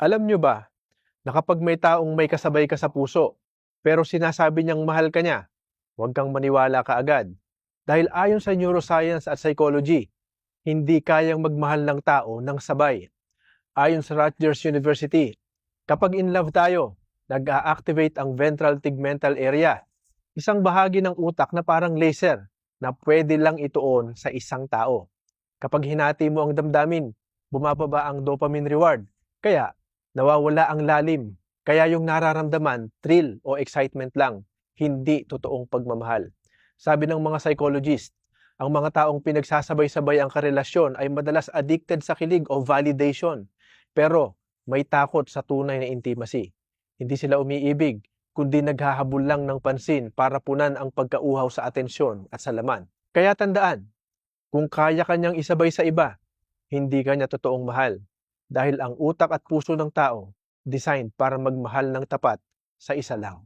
Alam nyo ba na kapag may taong may kasabay ka sa puso, pero sinasabi niyang mahal ka niya, huwag kang maniwala kaagad. Dahil ayon sa neuroscience at psychology, hindi kayang magmahal ng tao ng sabay. Ayon sa Rutgers University, kapag in love tayo, nag-a-activate ang ventral tegmental area, isang bahagi ng utak na parang laser na pwede lang ituon sa isang tao. Kapag hinati mo ang damdamin, bumababa ang dopamine reward. Kaya, nawawala ang lalim. Kaya yung nararamdaman, thrill o excitement lang, hindi totoong pagmamahal. Sabi ng mga psychologist, ang mga taong pinagsasabay-sabay ang karelasyon ay madalas addicted sa kilig o validation. Pero may takot sa tunay na intimacy. Hindi sila umiibig, kundi naghahabol lang ng pansin para punan ang pagkauhaw sa atensyon at sa laman. Kaya tandaan, kung kaya kanyang isabay sa iba, hindi kanya totoong mahal. Dahil ang utak at puso ng tao, designed para magmahal ng tapat sa isa lang.